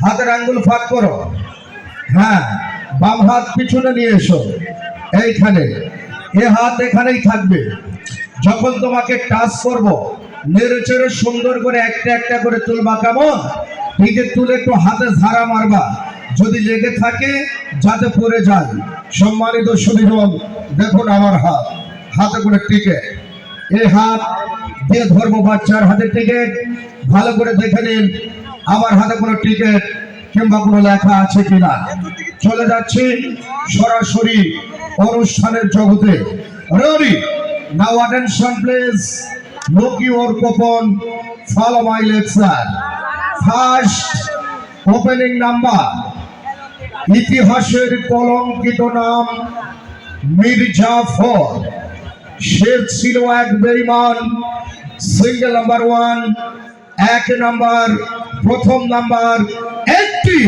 হাতের আঙ্গুল ফাঁক করো। হ্যাঁ, বাম হাত পিছনে নিয়ে এসো। এইখানে এ হাত এখানেই থাকবে। যখন তোমাকে টাচ করব, নেড়ে চেড়ে সুন্দর করে একটা একটা করে তুলবা। কেমন? নিজে তুলে একটু হাতে ঝাড়া মারবা, যদি লেগে থাকে যাতে পড়ে যায়। সম্মানিত সুধীগণ, দেখুন আমার হাত, হাতে করে টিকেট। এই হাত দিয়ে ধর্ম বাচ্চার হাতে টিকেট। ভালো করে দেখে নিন আমার হাতে কোনো টিকেট কিংবা কোনো লেখা আছে কিনা। চলে যাচ্ছি সরাসরি অনুষ্ঠানের জগতে। Ready? Now attention please, look your coupon, follow my lecture. First opening number, ইতিহাসের কলঙ্কিত নাম মির্জাফর। সে ছিল এক বেঈমান। সিঙ্গেল নাম্বার 1, এক নাম্বার, প্রথম নাম্বার 80।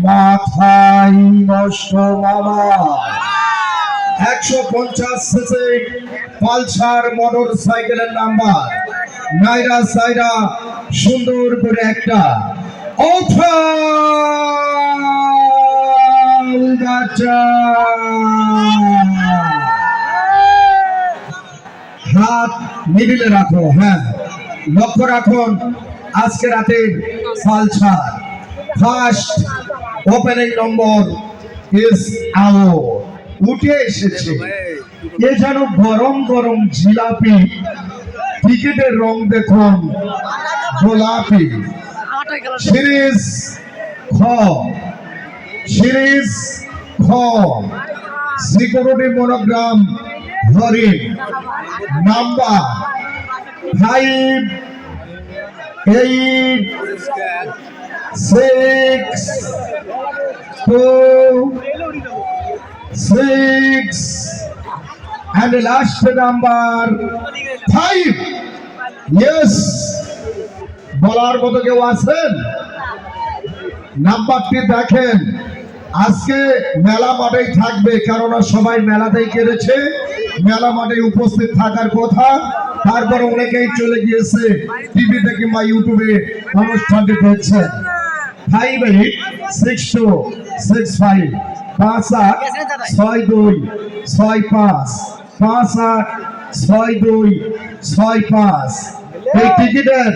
মাথায় নষ্ট মামা। 150 সিসি পালসার মোটর সাইকেলের নাম্বার। নাইরা সাইরা সুন্দর করে একটা হাত মিডিলে রাখো। হ্যাঁ, লক্ষ্য রাখুন আজকে রাতে Pulsar. First opening number is out, উঠে এসেছে। এ যেন গরম গরম জিলাপি। টিকেটের রং দেখুন গোলাপি। সিরিজ খ, সিরিজ খ, সিকিউরিটি মনোগ্রাম হরিণ। Number 5, 8, 6, 2, 6 and the last number 5. Yes, বলার মতো কেউ আছেন? নাম্বারটি দেখেন। আজকে মেলা মাঠেই থাকবে, কেননা সবাই মেলাতেই কেড়েছে। মেলা মাঠে উপস্থিত থাকার কথা। তারপরে অনেকেই চলে গিয়েছে টিভিতে কিংবা ইউটিউবে অনুষ্ঠানটি দেখছেন। 5, 8, 6, 2, 6, 5, 5, 8, 6, 2, 6, 5, 5, 8, 6, 2, 6, 5। এই টিকিটের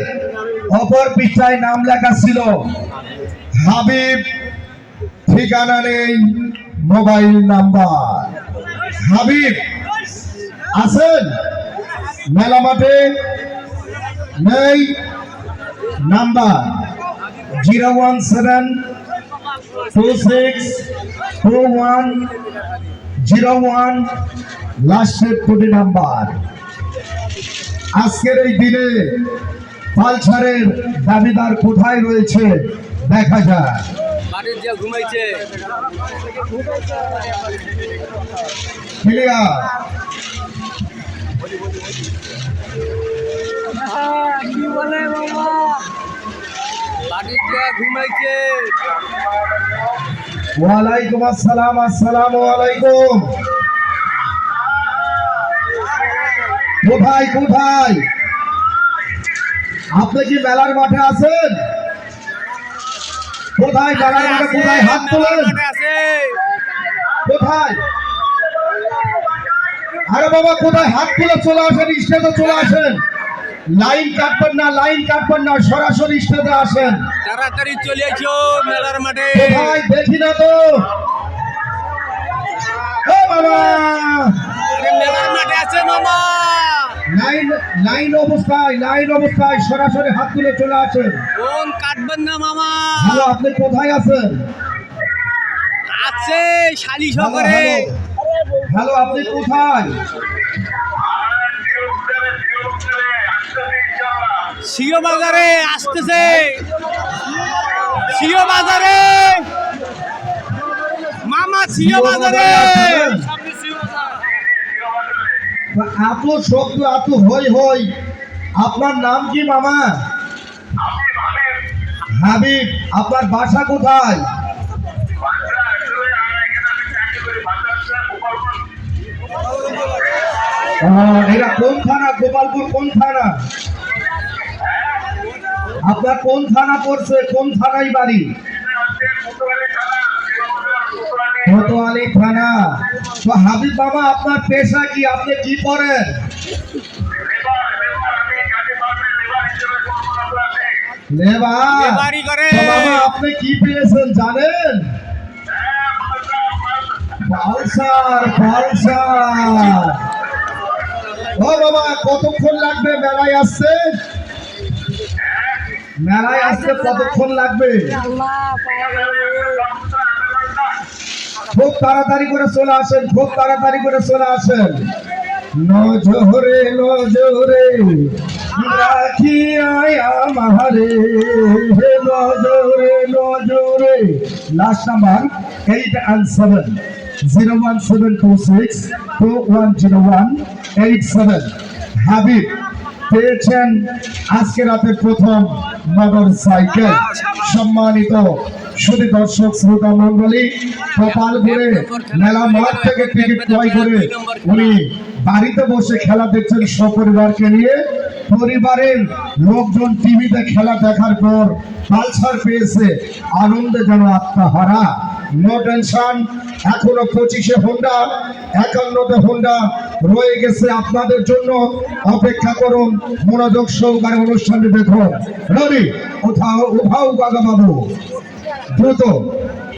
অপর পৃষ্ঠায় নাম লেখা ছিল হাবিব, ঠিকানা নেই, মোবাইল নাম্বার। হাবিব আছেন মেলা মাঠে? নেই। নাম্বার 017262101, লাস্টের 2 নাম্বার। আজকের এই দিনে পালসারের দাবিদার কোথায় রয়েছে দেখা যায়। ক্লিয়ার? ওয়ালাইকুম আসসালাম। আসসালামু আলাইকুম। কোথায় কোথায়? আপনি কি মেলার মাঠে আছেন? কোথায় মেলার মাঠে? কোথায়? হাত তোলেন। কোথায়? আরে বাবা, কোথায়? হাত তুলে চলে আসেন, স্টেজে চলে আসেন। লাইন কাটবেন না, লাইন কাটবেন না, সরাসরি স্টেজে আসেন। তাড়াতাড়ি চলে এসো মেলার মাঠে। কোথায়? দেখি না তো। ও বাবা, মেলার মাঠে আছে মামা। লাইন অবস্থায় সরাসরি হাত তুলে চলে আসেন। ফোন কাটবেন না মামা। হ্যালো, আপনি কোথায় আছেন? আছে শালি শহরে। হ্যালো, আপনি কোথায়? সিও বাজারে আসতেছে। সিও বাজারে মামা, সিও বাজারে। এত শব্দ, এত হই হই। আপনার নাম কি মামা? হাবিব। আপনার বাসা কোথায়? এটা কোন থানা? গোপালপুর কোন থানা? আপনার কোন থানা পড়ছে, কোন থানায় বাড়ি? কোতোয়ালি থানা। তো হাবিব বাবা, আপনার পেশা কি, আপনি কি করেন? লেবার। লেবারি করে। তো বাবা, আপনি কি পেয়েছেন জানেন? Pulsar, Pulsar. ও বাবা, কতক্ষণ লাগবে মেলায় আসতে? মেলায় আসতে কতক্ষণ লাগবে? খুব তাড়াতাড়ি করে চলে আসেন, খুব তাড়াতাড়ি করে চলে আসেন। নজরে নজরে রাখি আমারে, নজরে নজরে। Last number 8 and 7, 01726 210187। হাবিব পেয়েছেন আজকে রাতে প্রথম মোটর সাইকেল। সম্মানিত শুধু দর্শক শ্রোতা মন্ডলী, কপালপুরে মেলা মাঠ থেকে টিকিট ক্রয় করে উনি বাড়িতে বসে খেলা দেখছেন সপরিবারকে নিয়ে। পরিবারের লোকজন টিভিতে খেলা দেখার পর পালসার পেয়েছে, আনন্দে যেন আত্মহারা। নো টেনশন, এখনো 25-এ হোন্ডা, 51-তে হোন্ডা রয়ে গেছে আপনাদের জন্য। অপেক্ষা করুন, মনোযোগ সহকারে অনুষ্ঠানটি দেখুন। রবি উঠাও, উঠাও বাবা বাবু দ্রুত।